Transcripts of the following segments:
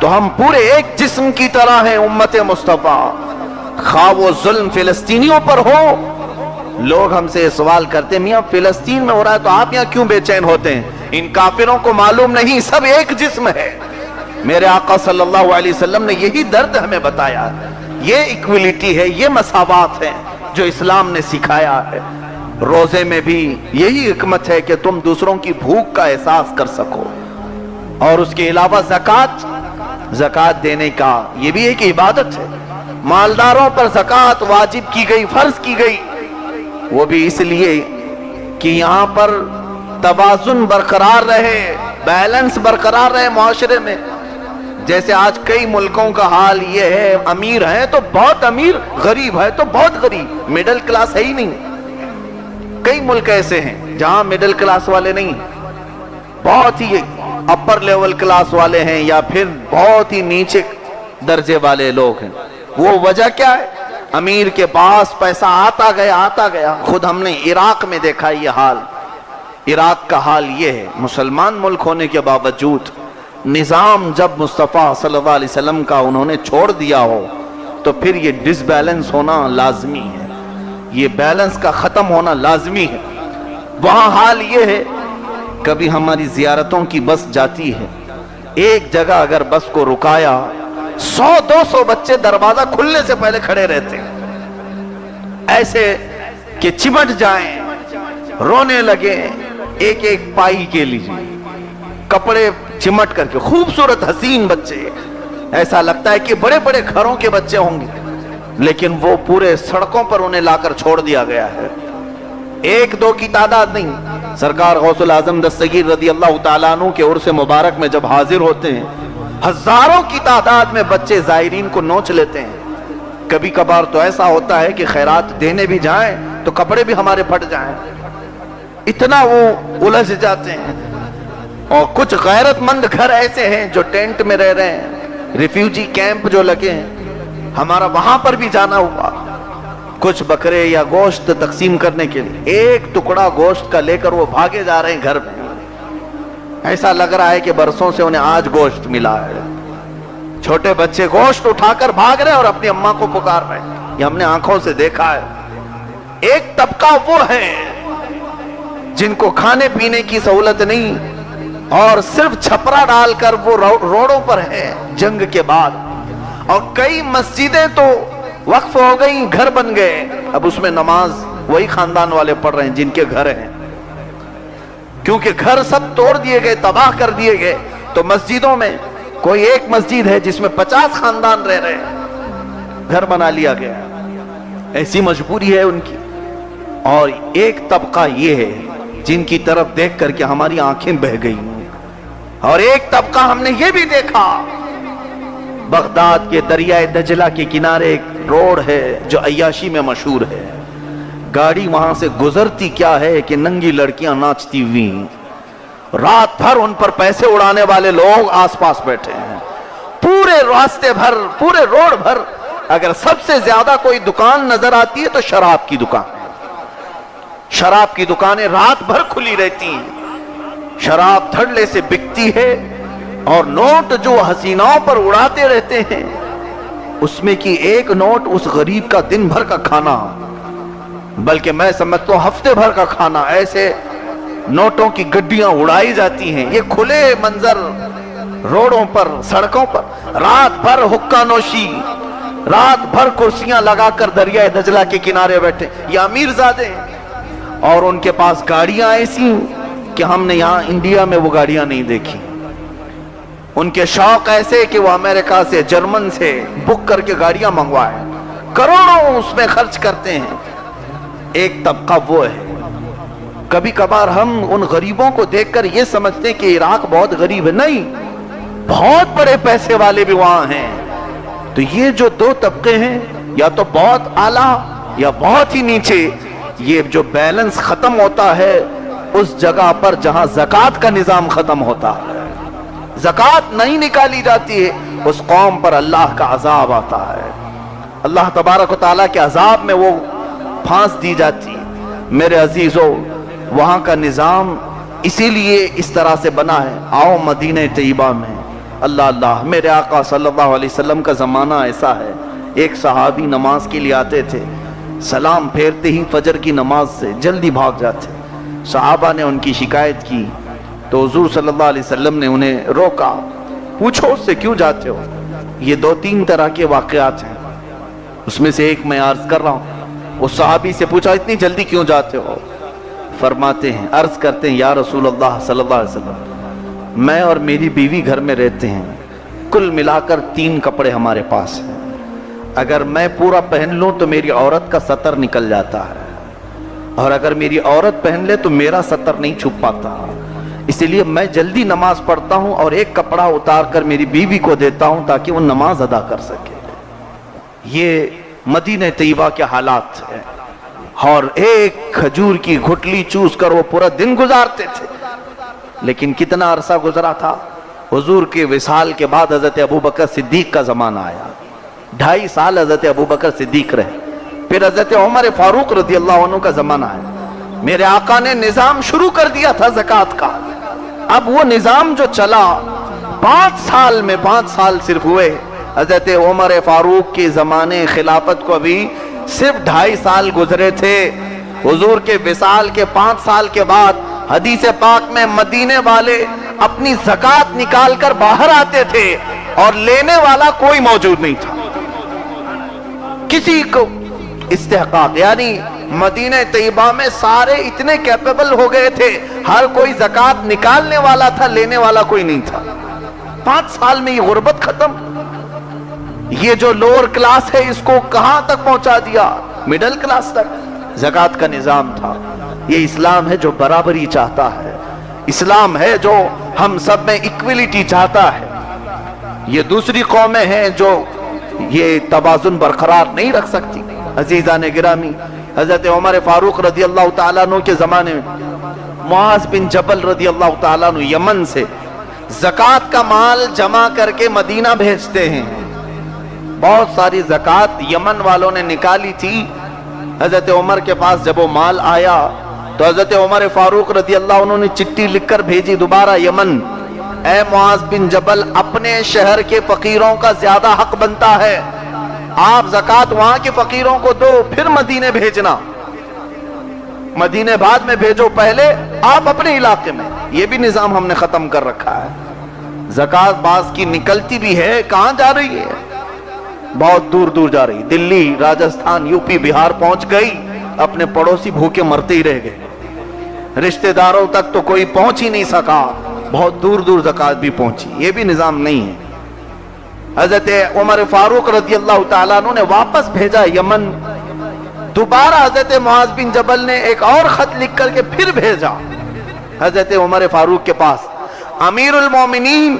تو ہم پورے ایک جسم کی طرح ہیں امت مصطفیٰ. خواہ وہ ظلم فلسطینیوں پر ہو. لوگ ہم سے سوال کرتے ہیں میاں فلسطین میں ہو رہا ہے تو آپ یہاں کیوں بے چین ہوتے ہیں؟ ان کافروں کو معلوم نہیں سب ایک جسم ہے. میرے آقا صلی اللہ علیہ وسلم نے یہی درد ہمیں بتایا. یہ ایکویلٹی ہے, یہ مساوات ہے جو اسلام نے سکھایا ہے. روزے میں بھی یہی حکمت ہے کہ تم دوسروں کی بھوک کا احساس کر سکو. اور اس کے علاوہ زکوٰۃ دینے کا یہ بھی ایک عبادت ہے. مالداروں پر زکوٰۃ واجب کی گئی, فرض کی گئی, وہ بھی اس لیے کہ یہاں پر توازن برقرار رہے, بیلنس برقرار رہے معاشرے میں. جیسے آج کئی ملکوں کا حال یہ ہے, امیر ہے تو بہت امیر, غریب ہے تو بہت غریب, مڈل کلاس ہے ہی نہیں. کئی ملک ایسے ہیں جہاں مڈل کلاس والے نہیں, بہت ہی اپر لیول کلاس والے ہیں یا پھر بہت ہی نیچے درجے والے لوگ ہیں. وہ وجہ کیا ہے؟ امیر کے پاس پیسہ آتا گیا. خود ہم نے عراق میں دیکھا یہ حال. عراق کا حال یہ ہے, مسلمان ملک ہونے کے باوجود نظام جب مصطفیٰ صلی اللہ علیہ وسلم کا انہوں نے چھوڑ دیا ہو تو پھر یہ ڈس بیلنس ہونا لازمی ہے, یہ بیلنس کا ختم ہونا لازمی ہے. وہاں حال یہ ہے, کبھی ہماری زیارتوں کی بس جاتی ہے, ایک جگہ اگر بس کو رکایا 100-200 بچے دروازہ کھلنے سے پہلے کھڑے رہتے ہیں, ایسے کہ چمٹ جائیں, رونے لگے ایک ایک پائی کے لیے, کپڑے چمٹ کر کے. خوبصورت حسین بچے, ایسا لگتا ہے کہ بڑے بڑے گھروں کے بچے ہوں گے, لیکن وہ پورے سڑکوں پر انہیں لا کر چھوڑ دیا گیا ہے. ایک دو کی تعداد نہیں. سرکار غوث العظم دستگیر رضی اللہ تعالیٰ عنہ کے عرس مبارک میں جب حاضر ہوتے ہیں, ہزاروں کی تعداد میں بچے زائرین کو نوچ لیتے ہیں. کبھی کبھار تو ایسا ہوتا ہے کہ خیرات دینے بھی جائیں تو کپڑے بھی ہمارے پھٹ جائیں, اتنا وہ الجھ جاتے ہیں. اور کچھ غیرت مند گھر ایسے ہیں جو ٹینٹ میں رہ رہے ہیں, ریفیوجی کیمپ جو لگے ہیں, ہمارا وہاں پر بھی جانا ہوا کچھ بکرے یا گوشت تقسیم کرنے کے لیے. ایک ٹکڑا گوشت کا لے کر وہ بھاگے جا رہے ہیں گھر میں. ایسا لگ رہا ہے کہ برسوں سے انہیں آج گوشت ملا ہے. چھوٹے بچے گوشت اٹھا کر بھاگ رہے اور اپنی اماں کو پکار رہے ہیں. یہ ہم نے آنکھوں سے دیکھا ہے. ایک طبقہ وہ ہے جن کو کھانے پینے کی سہولت نہیں اور صرف چھپرا ڈال کر وہ روڈوں پر ہے جنگ کے بعد. اور کئی مسجدیں تو وقف ہو گئی, گھر بن گئے, اب اس میں نماز وہی خاندان والے پڑھ رہے ہیں جن کے گھر ہیں, کیونکہ گھر سب توڑ دیے گئے, تباہ کر دیے گئے. تو مسجدوں میں کوئی ایک مسجد ہے جس میں 50 خاندان رہ رہے ہیں, گھر بنا لیا گیا. ایسی مجبوری ہے ان کی. اور ایک طبقہ یہ ہے جن کی طرف دیکھ کر کے ہماری آنکھیں بہہ گئی. اور ایک طبقہ ہم نے یہ بھی دیکھا, بغداد کے دریائے دجلہ کے کنارے ایک روڈ ہے جو عیاشی میں مشہور ہے. گاڑی وہاں سے گزرتی کیا ہے کہ ننگی لڑکیاں ناچتی ہوئی, رات بھر ان پر پیسے اڑانے والے لوگ آس پاس بیٹھے ہیں. پورے راستے بھر, پورے روڈ بھر اگر سب سے زیادہ کوئی دکان نظر آتی ہے تو شراب کی دکان. شراب کی دکانیں رات بھر کھلی رہتی ہیں, شراب دھڑلے سے بکتی ہے. اور نوٹ جو حسیناؤں پر اڑاتے رہتے ہیں, اس میں کی ایک نوٹ اس غریب کا دن بھر کا کھانا, بلکہ میں سمجھتا ہوں ہفتے بھر کا کھانا. ایسے نوٹوں کی گڈیاں اڑائی جاتی ہیں. یہ کھلے منظر روڈوں پر, سڑکوں پر, رات بھر حقہ نوشی, رات بھر کرسیاں لگا کر دریائے دجلہ کے کنارے بیٹھے. یہ امیر زادے ہیں اور ان کے پاس گاڑیاں ایسی کہ ہم نے یہاں انڈیا میں وہ گاڑیاں نہیں دیکھی. ان کے شوق ایسے کہ وہ امریکہ سے, جرمن سے بک کر کے گاڑیاں منگوائے, کروڑوں اس میں خرچ کرتے ہیں. ایک طبقہ وہ ہے. کبھی کبھار ہم ان غریبوں کو دیکھ کر یہ سمجھتے ہیں کہ عراق بہت غریب ہے. نہیں, بہت بڑے پیسے والے بھی وہاں ہیں. تو یہ جو دو طبقے ہیں, یا تو بہت اعلیٰ یا بہت ہی نیچے, یہ جو بیلنس ختم ہوتا ہے اس جگہ پر جہاں زکوٰۃ کا نظام ختم ہوتا ہے. زکوٰۃ نہیں نکالی جاتی ہے, اس قوم پر اللہ کا عذاب آتا ہے. اللہ تبارک و تعالیٰ کے عذاب میں وہ پھانس دی جاتی ہے. میرے عزیزو, وہاں کا نظام اسی لیے اس طرح سے بنا ہے. آؤ مدینہ طیبہ میں اللہ اللہ، میرے آقا صلی اللہ علیہ وسلم کا زمانہ ایسا ہے، ایک صحابی نماز کے لیے آتے تھے، سلام پھیرتے ہی فجر کی نماز سے جلدی بھاگ جاتے۔ صحابہ نے ان کی شکایت کی تو حضور صلی اللہ علیہ وسلم نے انہیں روکا، پوچھو اس سے کیوں جاتے ہو؟ یہ 2-3 طرح کے واقعات ہیں، اس میں سے ایک میں عرض کر رہا ہوں۔ اس صحابی سے پوچھا اتنی جلدی کیوں جاتے ہو؟ فرماتے ہیں، عرض کرتے ہیں، یا رسول اللہ صلی اللہ علیہ وسلم، میں اور میری بیوی گھر میں رہتے ہیں، کل ملا کر 3 کپڑے ہمارے پاس ہیں، اگر میں پورا پہن لوں تو میری عورت کا سطر نکل جاتا ہے، اور اگر میری عورت پہن لے تو میرا سطر نہیں چھپ پاتا، اس لیے میں جلدی نماز پڑھتا ہوں اور ایک کپڑا اتار کر میری بیوی کو دیتا ہوں تاکہ وہ نماز ادا کر سکے۔ یہ مدینہ طیبہ کے حالات ہیں، اور ایک کھجور کی گھٹلی چوس کر وہ پورا دن گزارتے تھے۔ لیکن کتنا عرصہ گزرا تھا، حضور کے وصال کے بعد حضرت ابوبکر صدیق کا زمانہ آیا، 2.5 سال حضرت ابوبکر صدیق رہے، پھر حضرت عمر فاروق رضی اللہ عنہ کا زمانہ آیا۔ میرے آقا نے نظام شروع کر دیا تھا زکوٰۃ کا، اب وہ نظام جو چلا 5 سال میں، 5 سال صرف ہوئے، حضرت عمر فاروق کے زمانے خلافت کو ابھی صرف 2.5 سال گزرے تھے۔ حضور کے وصال کے 5 سال کے بعد حدیث پاک میں مدینے والے اپنی زکوٰۃ نکال کر باہر آتے تھے اور لینے والا کوئی موجود نہیں تھا، کسی کو استحقاق، یعنی مدینہ طیبہ میں سارے اتنے کیپیبل ہو گئے تھے، ہر کوئی زکوٰۃ نکالنے والا تھا، لینے والا کوئی نہیں تھا۔ 5 سال میں یہ غربت ختم، یہ جو لوور کلاس ہے اس کو کہاں تک پہنچا دیا؟ مڈل کلاس تک۔ زکوٰۃ کا نظام تھا۔ یہ اسلام ہے جو برابری چاہتا ہے، اسلام ہے جو ہم سب میں ایکویلٹی چاہتا ہے۔ یہ دوسری قومیں ہیں جو یہ توازن برقرار نہیں رکھ سکتی۔ عزیزان گرامی، حضرت عمر فاروق رضی اللہ تعالیٰ عنہ کے زمانے میں معاذ بن جبل رضی اللہ تعالیٰ عنہ یمن سے زکوٰۃ کا مال جمع کر کے مدینہ بھیجتے ہیں۔ بہت ساری زکوٰۃ یمن والوں نے نکالی تھی، حضرت عمر کے پاس جب وہ مال آیا تو حضرت عمر فاروق رضی اللہ عنہ نے چٹھی لکھ کر بھیجی دوبارہ یمن، اے معاذ بن جبل، اپنے شہر کے فقیروں کا زیادہ حق بنتا ہے، آپ زکوٰۃ وہاں کے فقیروں کو دو، پھر مدینے بھیجنا، مدینے بعد میں بھیجو، پہلے آپ اپنے علاقے میں۔ یہ بھی نظام ہم نے ختم کر رکھا ہے۔ زکوٰۃ بعض کی نکلتی بھی ہے، کہاں جا رہی ہے؟ بہت دور دور جا رہی، دلی، راجستھان، یو پی، بہار پہنچ گئی، اپنے پڑوسی بھوکے مرتے ہی رہ گئے، رشتہ داروں تک تو کوئی پہنچ ہی نہیں سکا، بہت دور دور زکوٰۃ بھی پہنچی۔ یہ بھی نظام نہیں ہے۔ حضرت عمر فاروق رضی اللہ تعالیٰ عنہ نے واپس بھیجا یمن، دوبارہ حضرت معاذ بن جبل نے ایک اور خط لکھ کر کے پھر بھیجا حضرت عمر فاروق کے پاس، امیر المومنین،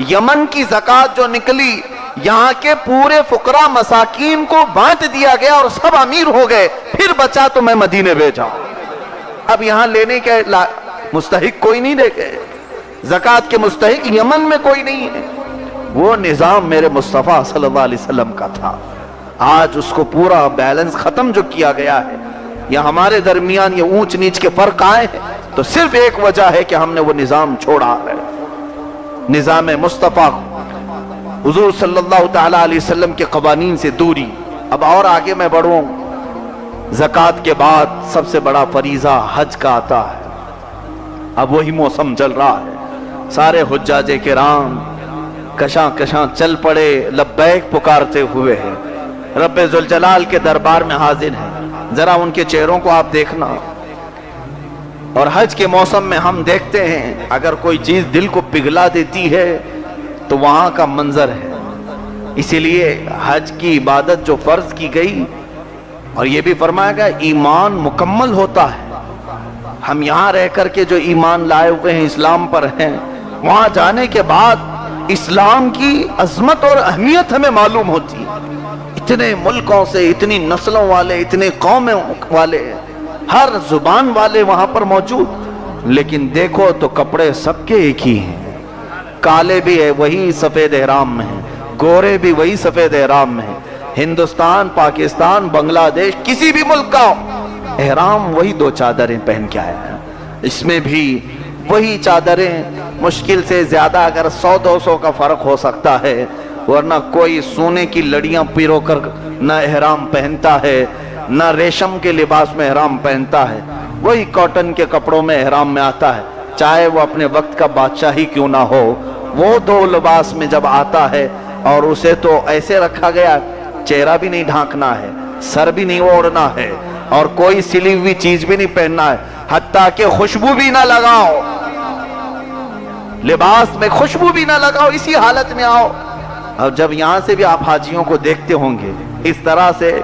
یمن کی زکوٰۃ جو نکلی یہاں کے پورے فقراء مساکین کو بانٹ دیا گیا اور سب امیر ہو گئے، پھر بچا تو میں مدینے بھیجا، اب یہاں لینے کے مستحق کوئی نہیں رہ گئے، زکوٰۃ کے مستحق یمن میں کوئی نہیں ہے۔ وہ نظام میرے مصطفیٰ صلی اللہ علیہ وسلم کا تھا، آج اس کو پورا بیلنس ختم جو کیا گیا ہے، یا ہمارے درمیان یہ اونچ نیچ کے فرق آئے ہیں تو صرف ایک وجہ ہے کہ ہم نے وہ نظام چھوڑا ہے، نظام مصطفیٰ، حضور صلی اللہ تعالیٰ علیہ وسلم کے قوانین سے دوری۔ اب اور آگے میں بڑھوں، زکوٰۃ کے بعد سب سے بڑا فریضہ حج کا آتا ہے، اب وہی موسم چل رہا ہے، سارے حجاج کرام کشاں کشاں چل پڑے، لبیک پکارتے ہوئے ہیں، رب ذوالجلال کے دربار میں حاضر ہیں۔ ذرا ان کے چہروں کو آپ دیکھنا، اور حج کے موسم میں ہم دیکھتے ہیں اگر کوئی چیز دل کو پگھلا دیتی ہے تو وہاں کا منظر ہے۔ اسی لیے حج کی عبادت جو فرض کی گئی، اور یہ بھی فرمایا گیا ایمان مکمل ہوتا ہے، ہم یہاں رہ کر کے جو ایمان لائے ہوئے ہیں، اسلام پر ہیں، وہاں جانے کے بعد اسلام کی عظمت اور اہمیت ہمیں معلوم ہوتی ہے۔ اتنے ملکوں سے، اتنی نسلوں والے، اتنے قوموں والے، ہر زبان والے وہاں پر موجود، لیکن دیکھو تو کپڑے سب کے ایک ہی ہیں، کالے بھی ہے وہی سفید احرام میں ہیں، گورے بھی وہی سفید احرام میں ہیں، ہندوستان، پاکستان، بنگلہ دیش، کسی بھی ملک کا احرام وہی 2 چادریں پہن کے آیا ہے۔ اس میں بھی وہی چادریں مشکل سے زیادہ اگر 100-200 کا فرق ہو سکتا ہے، ورنہ کوئی سونے کی لڑیاں پیرو کر نہ احرام پہنتا ہے، نہ ریشم کے لباس میں احرام پہنتا ہے، وہی کاٹن کے کپڑوں میں احرام میں آتا ہے، چاہے وہ اپنے وقت کا بادشاہ ہی کیوں نہ ہو۔ وہ دو لباس میں جب آتا ہے اور اسے تو ایسے رکھا گیا، چہرہ بھی نہیں ڈھانکنا ہے، سر بھی نہیں اوڑھنا ہے، اور کوئی سلی ہوئی چیز بھی نہیں پہننا ہے، حتیٰ کہ خوشبو بھی نہ لگاؤ، لباس میں خوشبو بھی نہ لگاؤ، اسی حالت میں آؤ۔ اور جب یہاں سے بھی آپ حاجیوں کو دیکھتے ہوں گے، اس طرح سے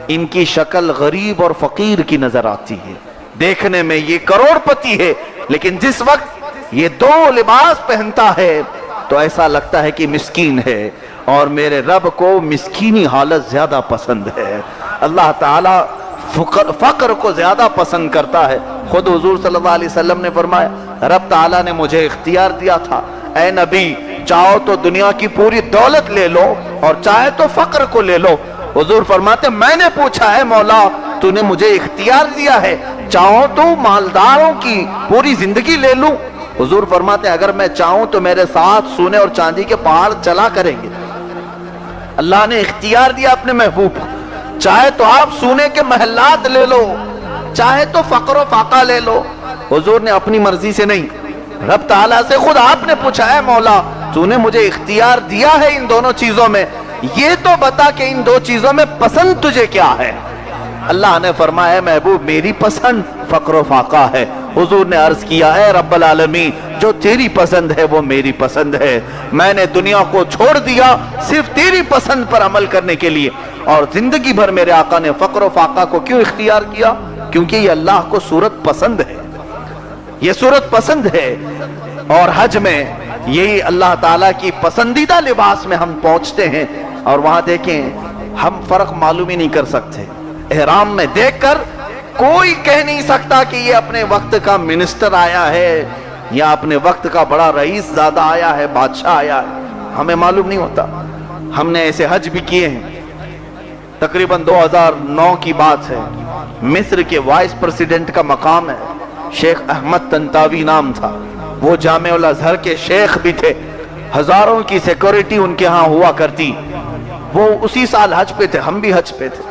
ان کی شکل غریب اور فقیر کی نظر آتی ہے، دیکھنے میں یہ کروڑ پتی ہے، لیکن جس وقت یہ دو لباس پہنتا ہے تو ایسا لگتا ہے کہ مسکین ہے، اور میرے رب کو مسکینی حالت زیادہ پسند ہے۔ اللہ تعالیٰ فقر کو زیادہ پسند کرتا ہے۔ خود حضور صلی اللہ علیہ وسلم نے فرمایا، رب تعالیٰ نے مجھے اختیار دیا تھا، اے نبی چاہو تو دنیا کی پوری دولت لے لو اور چاہے تو فقر کو لے لو۔ حضور فرماتے میں نے پوچھا ہے مولا تو نے مجھے اختیار دیا ہے، چاہو تو مالداروں کی پوری زندگی لے لوں۔ حضور فرماتے ہیں اگر میں چاہوں تو میرے ساتھ سونے اور چاندی کے پہاڑ چلا کریں گے۔ اللہ نے اختیار دیا اپنے محبوب کو، چاہے تو آپ سونے کے محلات لے لو، چاہے تو فقر و فاقہ لے لو۔ حضور نے اپنی مرضی سے نہیں، رب تعالیٰ سے خود آپ نے پوچھا ہے مولا تو نے مجھے اختیار دیا ہے ان دونوں چیزوں میں، یہ تو بتا کہ ان دو چیزوں میں پسند تجھے کیا ہے؟ اللہ نے فرمایا محبوب میری پسند فقر و فاقہ ہے۔ حضور نے عرض کیا ہے رب العالمین جو تیری پسند ہے وہ میری پسند ہے، میں نے دنیا کو چھوڑ دیا صرف تیری پسند پر عمل کرنے کے لیے۔ اور زندگی بھر میرے آقا نے فقر و فاقہ کو کیوں اختیار کیا؟ کیونکہ یہ اللہ کو صورت پسند ہے، یہ صورت پسند ہے۔ اور حج میں یہی اللہ تعالیٰ کی پسندیدہ لباس میں ہم پہنچتے ہیں، اور وہاں دیکھیں ہم فرق معلوم ہی نہیں کر سکتے، احرام میں دیکھ کر کوئی کہہ نہیں سکتا کہ یہ اپنے وقت کا منسٹر آیا ہے یا اپنے وقت کا بڑا رئیس زادہ آیا ہے، بادشاہ آیا ہے، ہمیں معلوم نہیں ہوتا۔ ہم نے ایسے حج بھی کیے ہیں، تقریباً 2009 کی بات ہے، مصر کے وائس پریزیڈنٹ کا مقام ہے، شیخ احمد طنطاوی نام تھا، وہ جامع الازہر کے شیخ بھی تھے، ہزاروں کی سیکورٹی ان کے ہاں ہوا کرتی۔ وہ اسی سال حج پہ تھے، ہم بھی حج پہ تھے،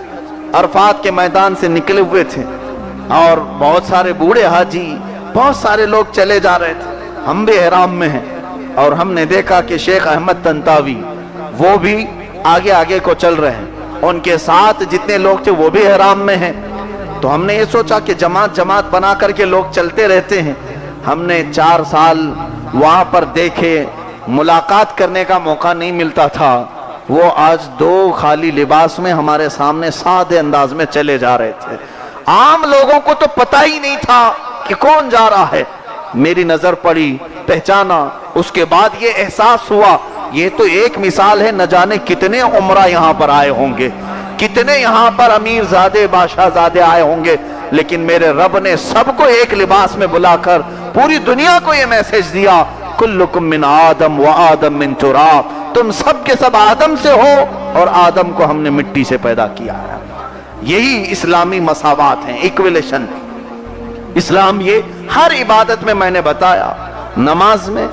عرفات کے میدان سے نکلے ہوئے تھے، اور بہت سارے بوڑھے حاجی بہت سارے لوگ چلے جا رہے تھے، ہم بھی احرام میں ہیں، اور ہم نے دیکھا کہ شیخ احمد طنطاوی وہ بھی آگے آگے کو چل رہے ہیں، ان کے ساتھ جتنے لوگ تھے وہ بھی احرام میں ہیں۔ تو ہم نے یہ سوچا کہ جماعت جماعت بنا کر کے لوگ چلتے رہتے ہیں، ہم نے 4 سال وہاں پر دیکھے، ملاقات کرنے کا موقع نہیں ملتا تھا، وہ آج 2 خالی لباس میں ہمارے سامنے سادے انداز میں چلے جا رہے تھے۔ عام لوگوں کو تو پتہ ہی نہیں تھا کہ کون جا رہا ہے، میری نظر پڑی، پہچانا، اس کے بعد یہ احساس ہوا یہ تو ایک مثال ہے، نہ جانے کتنے عمرہ یہاں پر آئے ہوں گے، کتنے یہاں پر امیر زادے بادشاہ زادے آئے ہوں گے، لیکن میرے رب نے سب کو ایک لباس میں بلا کر پوری دنیا کو یہ میسج دیا، کلکم من آدم و آدم من تراب، تم سب کے سب آدم سے ہو اور آدم کو ہم نے مٹی سے پیدا کیا ہے۔ یہی اسلامی مساوات ہیں، ایکویلیشن۔ اسلام یہ ہر عبادت میں نے بتایا، نماز میں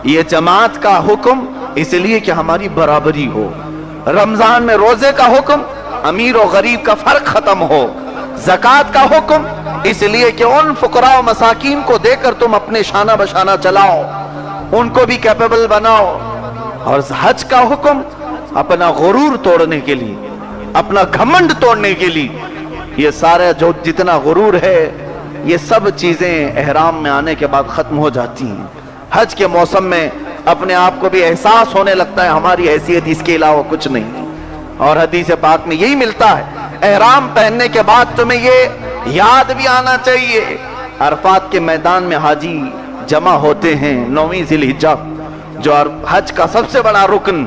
یہ جماعت کا حکم اس لیے کہ ہماری برابری ہو، رمضان میں روزے کا حکم امیر و غریب کا فرق ختم ہو، زکوٰۃ کا حکم اس لیے کہ ان فقراء و مساکین کو دے کر تم اپنے شانہ بشانہ چلاؤ، ان کو بھی کیپیبل بناؤ، اور حج کا حکم اپنا غرور توڑنے کے لیے، اپنا گھمنڈ توڑنے کے لیے۔ یہ سارا جو جتنا غرور ہے یہ سب چیزیں احرام میں آنے کے بعد ختم ہو جاتی ہیں۔ حج کے موسم میں اپنے آپ کو بھی احساس ہونے لگتا ہے ہماری حیثیت اس کے علاوہ کچھ نہیں، اور حدیث پاک میں یہی ملتا ہے، احرام پہننے کے بعد تمہیں یہ یاد بھی آنا چاہیے، عرفات کے میدان میں حاجی جمع ہوتے ہیں 9ویں ذی الحجہ، جو حج کا سب سے بڑا رکن،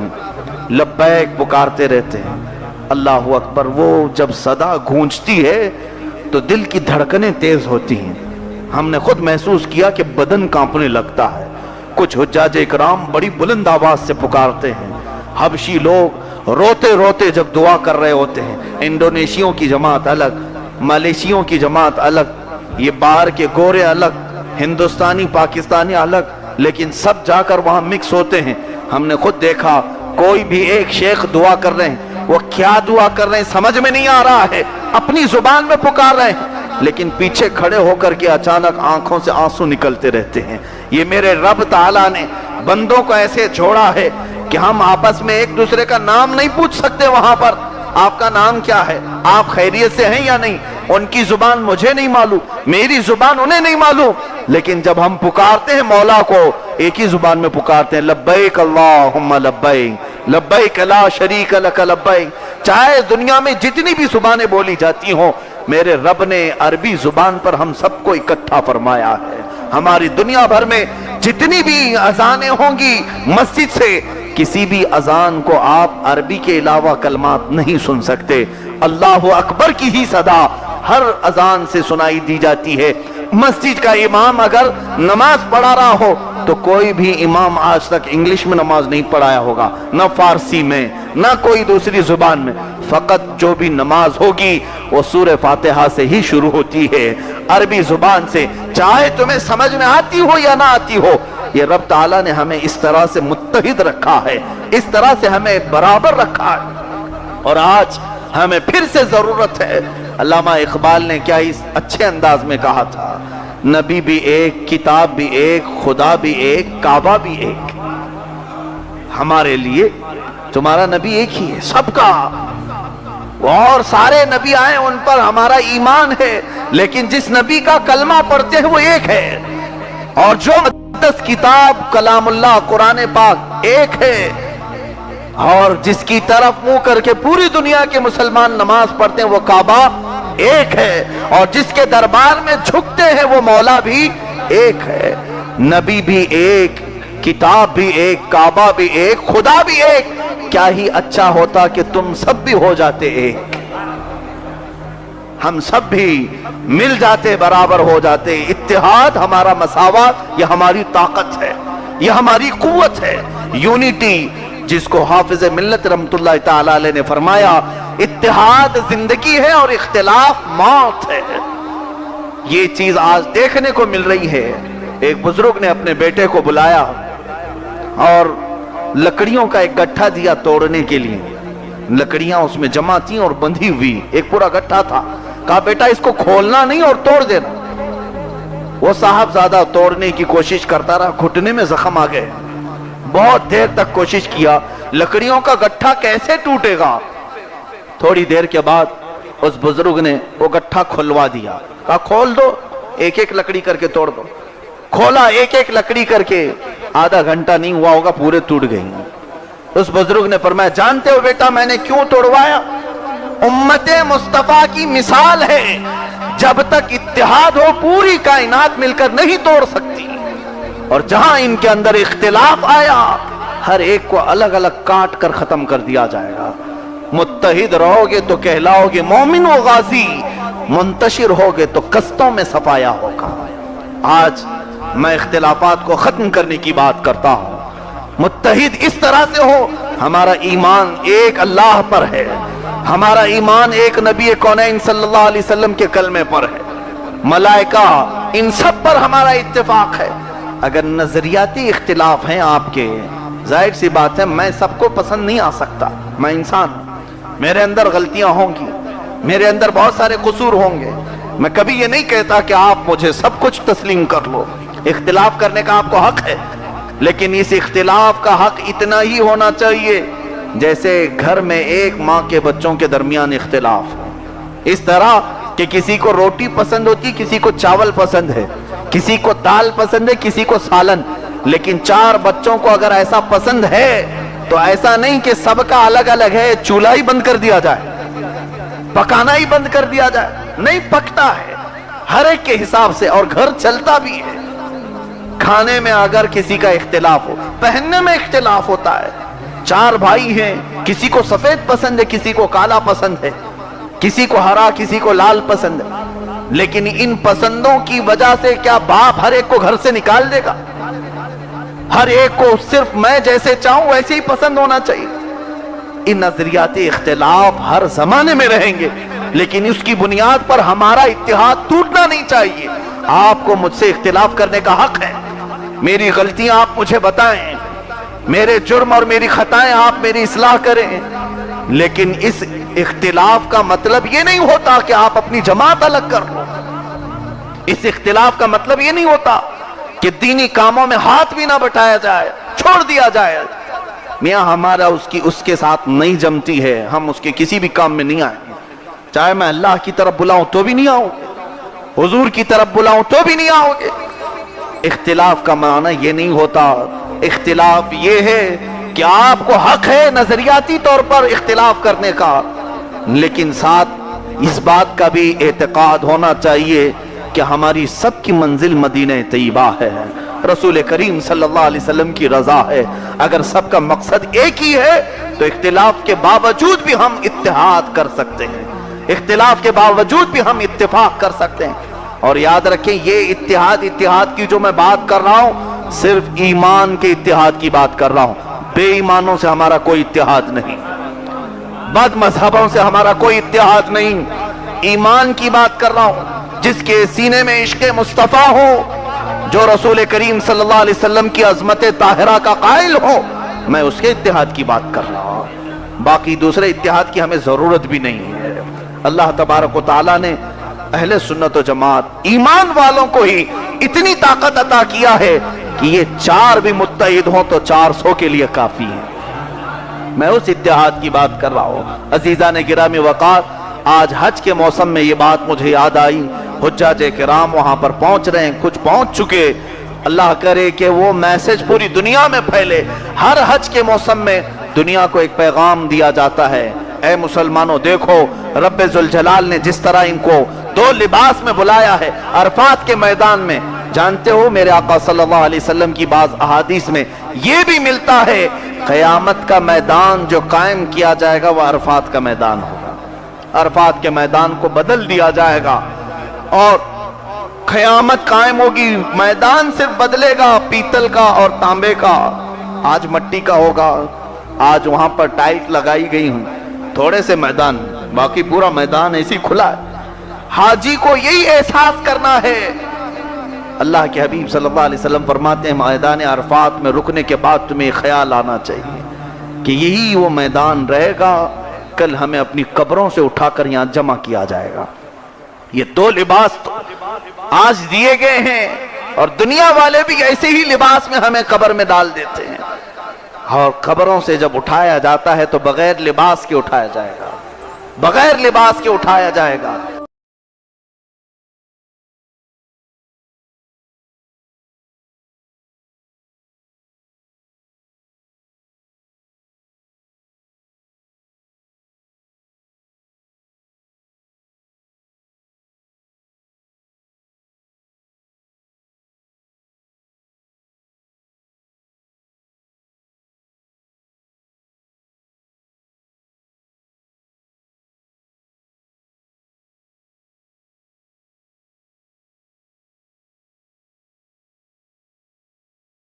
لبیک پکارتے رہتے ہیں، اللہ اکبر۔ وہ جب صدا گونجتی ہے تو دل کی دھڑکنیں تیز ہوتی ہیں، ہم نے خود محسوس کیا کہ بدن کانپنے لگتا ہے۔ کچھ حجاج اکرام بڑی بلند آواز سے پکارتے ہیں، حبشی لوگ روتے روتے جب دعا کر رہے ہوتے ہیں، انڈونیشیوں کی جماعت الگ، ملیشیوں کی جماعت الگ، یہ باہر کے گورے الگ، ہندوستانی پاکستانی الگ، لیکن سب جا کر وہاں مکس ہوتے ہیں۔ ہم نے خود دیکھا کوئی بھی ایک شیخ دعا کر رہے ہیں، وہ کیا دعا کر رہے ہیں سمجھ میں نہیں آ رہا ہے، اپنی زبان میں پکار رہے ہیں، لیکن پیچھے کھڑے ہو کر کے اچانک آنکھوں سے آنسو نکلتے رہتے ہیں۔ یہ میرے رب تعالیٰ نے بندوں کو ایسے جوڑا ہے کہ ہم آپس میں ایک دوسرے کا نام نہیں پوچھ سکتے۔ وہاں پر آپ کا نام کیا ہے، آپ خیریت سے ہیں یا نہیں، ان کی زبان مجھے نہیں معلوم، میری زبان انہیں نہیں معلوم، لیکن جب ہم پکارتے ہیں مولا کو ایک ہی زبان میں پکارتے ہیں، لبیک اللہم لبیک لبیک لا شریک لک لبیک۔ چاہے دنیا میں جتنی بھی زبانیں بولی جاتی ہوں، میرے رب نے عربی زبان پر ہم سب کو اکٹھا فرمایا ہے۔ ہماری دنیا بھر میں جتنی بھی اذانیں ہوں گی مسجد سے، کسی بھی اذان کو آپ عربی کے علاوہ کلمات نہیں سن سکتے۔ اللہ اکبر کی ہی صدا ہر اذان سے سنائی دی جاتی ہے۔ مسجد کا امام اگر نماز پڑھا رہا ہو تو کوئی بھی امام آج تک انگلش میں نماز نہیں پڑھایا ہوگا، نہ فارسی میں، نہ کوئی دوسری زبان میں، فقط جو بھی نماز ہوگی وہ سورہ فاتحہ سے ہی شروع ہوتی ہے، عربی زبان سے، چاہے تمہیں سمجھ میں آتی ہو یا نہ آتی ہو۔ یہ رب تعالیٰ نے ہمیں اس طرح سے متحد رکھا ہے، اس طرح سے ہمیں برابر رکھا ہے، اور آج ہمیں پھر سے ضرورت ہے۔ علامہ اقبال نے کیا اس اچھے انداز میں کہا تھا، نبی بھی ایک، کتاب بھی ایک، خدا بھی ایک، کعبہ بھی ایک۔ ہمارے لیے تمہارا نبی ایک ہی ہے، سب کا، اور سارے نبی آئے ان پر ہمارا ایمان ہے، لیکن جس نبی کا کلمہ پڑھتے ہیں وہ ایک ہے، اور جو مقدس کتاب کلام اللہ قرآن پاک ایک ہے، اور جس کی طرف منہ کر کے پوری دنیا کے مسلمان نماز پڑھتے ہیں وہ کعبہ ایک ہے، اور جس کے دربار میں جھکتے ہیں وہ مولا بھی ایک ہے۔ نبی بھی ایک، کتاب بھی ایک، کعبہ بھی ایک، خدا بھی ایک۔ کیا ہی اچھا ہوتا کہ تم سب بھی ہو جاتے ایک، ہم سب بھی مل جاتے، برابر ہو جاتے۔ اتحاد ہمارا مساوات، یہ ہماری طاقت ہے، یہ ہماری قوت ہے۔ یونٹی، جس کو حافظ ملت رحمت اللہ تعالی علیہ نے فرمایا اتحاد زندگی ہے اور اختلاف موت ہے، یہ چیز آج دیکھنے کو مل رہی ہے۔ ایک بزرگ نے اپنے بیٹے کو بلایا اور لکڑیوں کا ایک گٹھا دیا توڑنے کے لیے، لکڑیاں اس میں جمع تھیں اور بندھی ہوئی، ایک پورا گٹھا تھا، کہا بیٹا اس کو کھولنا نہیں اور توڑ دینا۔ وہ صاحب زیادہ توڑنے کی کوشش کرتا رہا، گھٹنے میں زخم آ گئے، بہت دیر تک کوشش کیا، لکڑیوں کا گٹھا کیسے ٹوٹے گا؟ تھوڑی دیر کے بعد اس بزرگ نے وہ گٹھا کھلوا دیا، کہا کھول دو، ایک ایک لکڑی کر کے توڑ دو۔ کھولا، ایک ایک لکڑی کر کے، آدھا گھنٹہ نہیں ہوا ہوگا پورے ٹوٹ گئی۔ اس بزرگ نے فرمایا جانتے ہو بیٹا میں نے کیوں توڑوایا؟ امت مصطفیٰ کی مثال ہے، جب تک اتحاد ہو پوری کائنات مل کر نہیں توڑ سکتی، اور جہاں ان کے اندر اختلاف آیا ہر ایک کو الگ الگ کاٹ کر ختم کر دیا جائے گا۔ متحد رہو گے تو کہلاؤ گے مومن و غازی، منتشر ہوگے تو قصدوں میں صفایا ہوگا۔ آج میں اختلافات کو ختم کرنے کی بات کرتا ہوں، متحد اس طرح سے ہو، ہمارا ایمان ایک اللہ پر ہے، ہمارا ایمان ایک نبی کونین صلی اللہ علیہ وسلم کے کلمے پر ہے، ملائکہ ان سب پر ہمارا اتفاق ہے۔ اگر نظریاتی اختلاف ہیں آپ کے، ظاہر سی بات ہے میں سب کو پسند نہیں آ سکتا، میں انسان ہوں، میرے اندر غلطیاں ہوں گی، میرے اندر بہت سارے قصور ہوں گے، میں کبھی یہ نہیں کہتا کہ آپ مجھے سب کچھ تسلیم کر لو، اختلاف کرنے کا آپ کو حق ہے، لیکن اس اختلاف کا حق اتنا ہی ہونا چاہیے جیسے گھر میں ایک ماں کے بچوں کے درمیان اختلاف ہو، اس طرح کہ کسی کو روٹی پسند ہوتی، کسی کو چاول پسند ہے، کسی کو دال پسند ہے، کسی کو سالن، لیکن چار بچوں کو اگر ایسا پسند ہے تو ایسا نہیں کہ سب کا الگ الگ ہے، چولہا ہی بند کر دیا جائے، پکانا ہی بند کر دیا جائے، نہیں پکتا ہے ہر ایک کے حساب سے، اور گھر چلتا بھی ہے۔ کھانے میں اگر کسی کا اختلاف ہو، پہننے میں اختلاف ہوتا ہے، چار بھائی ہیں، کسی کو سفید پسند ہے، کسی کو کالا پسند ہے، کسی کو ہرا، کسی کو لال پسند ہے، لیکن ان پسندوں کی وجہ سے کیا باپ ہر ایک کو گھر سے نکال دے گا؟ ہر ایک کو صرف میں جیسے چاہوں ویسے ہی پسند ہونا چاہیے۔ ان نظریاتی اختلاف ہر زمانے میں رہیں گے، لیکن اس کی بنیاد پر ہمارا اتحاد ٹوٹنا نہیں چاہیے۔ آپ کو مجھ سے اختلاف کرنے کا حق ہے، میری غلطیاں آپ مجھے بتائیں، میرے جرم اور میری خطائیں آپ میری اصلاح کریں، لیکن اس اختلاف کا مطلب یہ نہیں ہوتا کہ آپ اپنی جماعت الگ کر لو۔ اس اختلاف کا مطلب یہ نہیں ہوتا کہ دینی کاموں میں ہاتھ بھی نہ بٹایا جائے، چھوڑ دیا جائے۔ میاں ہمارا اس کے ساتھ نہیں جمتی ہے، ہم اس کے کسی بھی کام میں نہیں آئیں گے، چاہے میں اللہ کی طرف بلاؤں تو بھی نہیں آؤں گے، حضور کی طرف بلاؤں تو بھی نہیں آؤ گے۔ اختلاف کا معنی یہ نہیں ہوتا، اختلاف یہ ہے کہ آپ کو حق ہے نظریاتی طور پر اختلاف کرنے کا، لیکن ساتھ اس بات کا بھی اعتقاد ہونا چاہیے کہ ہماری سب کی منزل مدینہ طیبہ ہے، رسول کریم صلی اللہ علیہ وسلم کی رضا ہے۔ اگر سب کا مقصد ایک ہی ہے تو اختلاف کے باوجود بھی ہم اتحاد کر سکتے ہیں، اختلاف کے باوجود بھی ہم اتفاق کر سکتے ہیں۔ اور یاد رکھیں یہ اتحاد کی جو میں بات کر رہا ہوں صرف ایمان کے اتحاد کی بات کر رہا ہوں، بے ایمانوں سے ہمارا کوئی اتحاد نہیں، بد مذہبوں سے ہمارا کوئی اتحاد نہیں، ایمان کی بات کر رہا ہوں، جس کے سینے میں عشق مصطفیٰ ہو، جو رسول کریم صلی اللہ علیہ وسلم کی عظمت طاہرہ کا قائل ہو، میں اس کے اتحاد کی بات کر رہا ہوں، باقی دوسرے اتحاد کی ہمیں ضرورت بھی نہیں ہے۔ اللہ تبارک و تعالیٰ نے اہل سنت و جماعت ایمان والوں کو ہی اتنی طاقت عطا کیا ہے کہ یہ 4 بھی متحد ہوں تو 400 کے لیے کافی ہے۔ میں اس اتحاد کی بات کر رہا ہوں۔ عزیزان گرامی وقار، آج حج کے موسم میں یہ بات مجھے یاد آئی، حجاج کرام وہاں پر پہنچ رہے ہیں، کچھ پہنچ چکے، اللہ کرے کہ وہ میسج پوری دنیا میں پھیلے۔ ہر حج کے موسم میں دنیا کو ایک پیغام دیا جاتا ہے، اے مسلمانوں دیکھو رب ذوالجلال نے جس طرح ان کو 2 لباس میں بلایا ہے عرفات کے میدان میں۔ جانتے ہو میرے آقا صلی اللہ علیہ وسلم کی بعض احادیث میں یہ بھی ملتا ہے قیامت کا میدان جو قائم کیا جائے گا وہ عرفات کا میدان ہوگا، عرفات کے میدان کو بدل دیا جائے گا اور قیامت قائم ہوگی، میدان صرف بدلے گا پیتل کا اور تانبے کا، آج مٹی کا ہوگا، آج وہاں پر ٹائلز لگائی گئی ہوں، تھوڑے سے میدان، باقی پورا میدان ایسی کھلا ہے۔ حاجی کو یہی احساس کرنا ہے، اللہ کے حبیب صلی اللہ علیہ وسلم فرماتے ہیں میدان عرفات میں رکنے کے بعد تمہیں خیال آنا چاہیے کہ یہی وہ میدان رہے گا، کل ہمیں اپنی قبروں سے اٹھا کر یہاں جمع کیا جائے گا۔ یہ 2 لباس تو آج دیے گئے ہیں اور دنیا والے بھی ایسے ہی لباس میں ہمیں قبر میں ڈال دیتے ہیں، اور قبروں سے جب اٹھایا جاتا ہے تو بغیر لباس کے اٹھایا جائے گا، بغیر لباس کے اٹھایا جائے گا۔